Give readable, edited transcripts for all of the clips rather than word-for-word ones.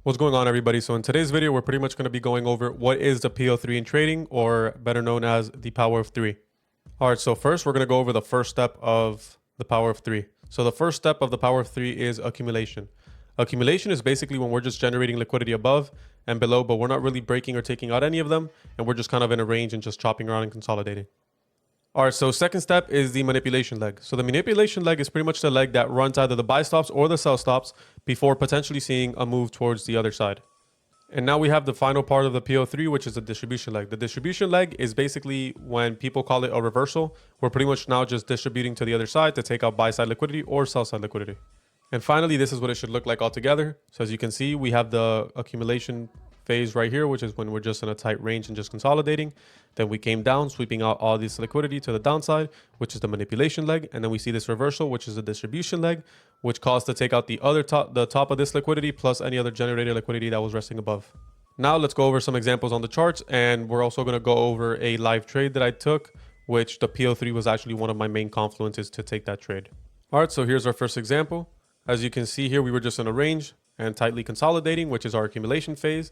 What's going on, everybody? So in today's video, we're pretty much going to be going over what is the PO3 in trading, or better known as the power of three. All right, so first we're going to go over the first step of the power of three. So the first step of the power of three is accumulation. Accumulation is basically when we're just generating liquidity above and below, but we're not really breaking or taking out any of them, and we're just kind of in a range and just chopping around and consolidating. All right, so second step is the manipulation leg. So the manipulation leg is pretty much the leg that runs either the buy stops or the sell stops before potentially seeing a move towards the other side. And now we have the final part of the PO3, which is the distribution leg. The distribution leg is basically when people call it a reversal. We're pretty much now just distributing to the other side to take out buy side liquidity or sell side liquidity. And finally, this is what it should look like altogether. So as you can see, we have the accumulation phase right here, which is when we're just in a tight range and just consolidating. Then we came down, sweeping out all this liquidity to the downside, which is the manipulation leg. And then we see this reversal, which is the distribution leg, which caused to take out the top of this liquidity plus any other generated liquidity that was resting above. Now let's go over some examples on the charts. And we're also going to go over a live trade that I took, which the PO3 was actually one of my main confluences to take that trade. All right, so here's our first example. As you can see here, we were just in a range and tightly consolidating, which is our accumulation phase.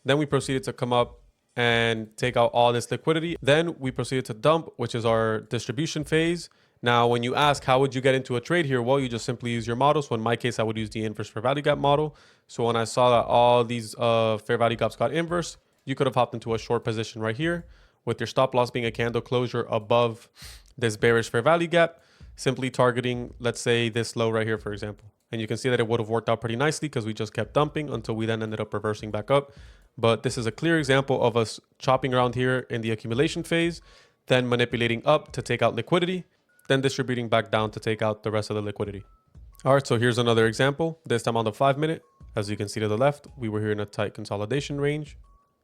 Then we proceeded to come up and take out all this liquidity. Then we proceeded to dump, which is our distribution phase. Now, when you ask, how would you get into a trade here? Well, you just simply use your model. So in my case, I would use the inverse fair value gap model. So when I saw that all these fair value gaps got inverse, you could have hopped into a short position right here with your stop loss being a candle closure above this bearish fair value gap, simply targeting, let's say, this low right here, for example. And you can see that it would have worked out pretty nicely because we just kept dumping until we then ended up reversing back up. But this is a clear example of us chopping around here in the accumulation phase, then manipulating up to take out liquidity, then distributing back down to take out the rest of the liquidity. All right, so here's another example, this time on the 5 minute. As you can see to the left, we were here in a tight consolidation range,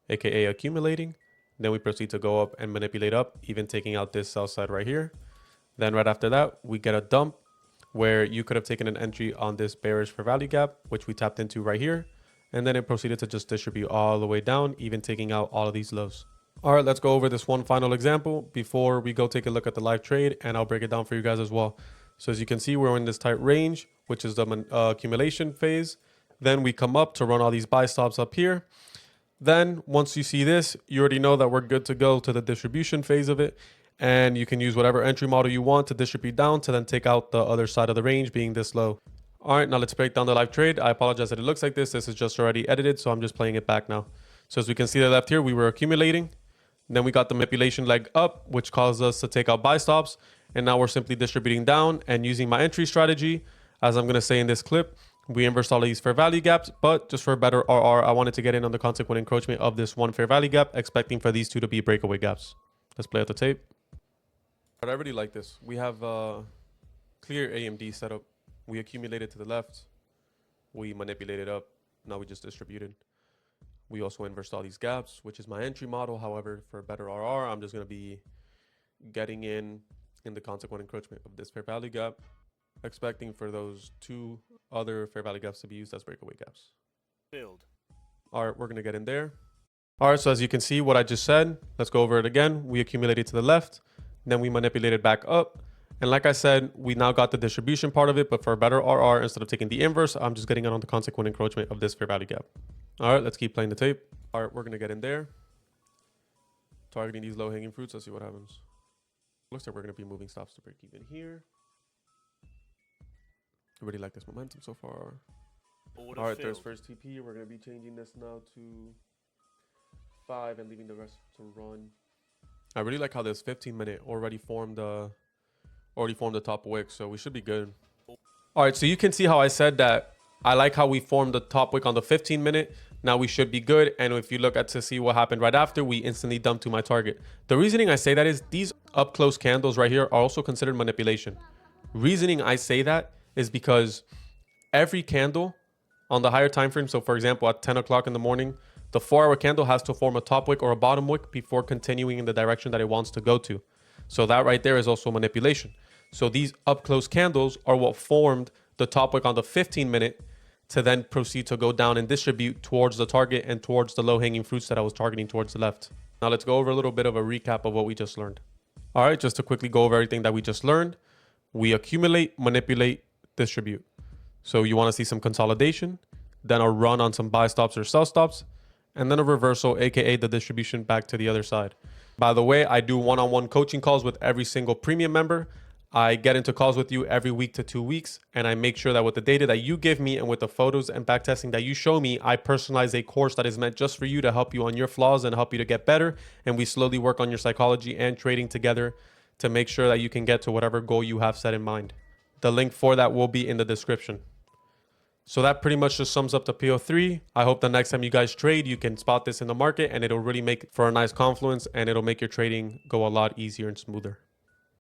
aka accumulating. Then we proceed to go up and manipulate up, even taking out this sell side right here. Then right after that, we get a dump where you could have taken an entry on this bearish fair value gap, which we tapped into right here. And then it proceeded to just distribute all the way down, even taking out all of these lows. All right, let's go over this one final example before we go take a look at the live trade, and I'll break it down for you guys as well. So as you can see, we're in this tight range, which is the accumulation phase. Then we come up to run all these buy stops up here. Then once you see this, you already know that we're good to go to the distribution phase of it. And you can use whatever entry model you want to distribute down to then take out the other side of the range, being this low. All right, now let's break down the live trade. I apologize that it looks like this. This is just already edited, so I'm just playing it back now. So as we can see to the left here, we were accumulating. Then we got the manipulation leg up, which caused us to take out buy stops. And now we're simply distributing down and using my entry strategy. As I'm going to say in this clip, we inversed all of these fair value gaps, but just for a better RR, I wanted to get in on the consequent encroachment of this one fair value gap, expecting for these two to be breakaway gaps. Let's play out the tape. But I really like this. We have a clear AMD setup. We accumulated to the left. We manipulated up. Now we just distributed. We also inversed all these gaps, which is my entry model. However, for a better RR, I'm just going to be getting in the consequent encroachment of this fair value gap, expecting for those two other fair value gaps to be used as breakaway gaps. Build. All right, we're going to get in there. All right, so as you can see what I just said, let's go over it again. We accumulated to the left, then we manipulated back up. And like I said, we now got the distribution part of it, but for a better RR, instead of taking the inverse, I'm just getting it on the consequent encroachment of this fair value gap. All right, let's keep playing the tape. All right, we're going to get in there. Targeting these low-hanging fruits. Let's see what happens. Looks like we're going to be moving stops to break even here. I really like this momentum so far. Order All right, filled. there's first TP. We're going to be changing this now to 5 and leaving the rest to run. I really like how this 15-minute already formed the top wick, so we should be good. All right, so you can see how I said that I like how we formed the top wick on the 15-minute. Now we should be good. And if you look at to see what happened right after, we instantly dumped to my target. The reasoning I say that is these up close candles right here are also considered manipulation. Reasoning I say that is because every candle on the higher time frame, so for example, at 10 o'clock in the morning, the 4-hour candle has to form a top wick or a bottom wick before continuing in the direction that it wants to go to. So that right there is also manipulation. So these up close candles are what formed the top wick on the 15-minute to then proceed to go down and distribute towards the target and towards the low-hanging fruits that I was targeting towards the left. Now let's go over a little bit of a recap of what we just learned. All right, just to quickly go over everything that we just learned. We accumulate, manipulate, distribute. So you want to see some consolidation, then a run on some buy stops or sell stops, and then a reversal, aka the distribution back to the other side. By the way, I do one-on-one coaching calls with every single premium member. I get into calls with you every week to 2 weeks, and I make sure that with the data that you give me and with the photos and backtesting that you show me, I personalize a course that is meant just for you to help you on your flaws and help you to get better. And we slowly work on your psychology and trading together to make sure that you can get to whatever goal you have set in mind. The link for that will be in the description. So that pretty much just sums up the PO3. I hope the next time you guys trade, you can spot this in the market and it'll really make for a nice confluence and it'll make your trading go a lot easier and smoother.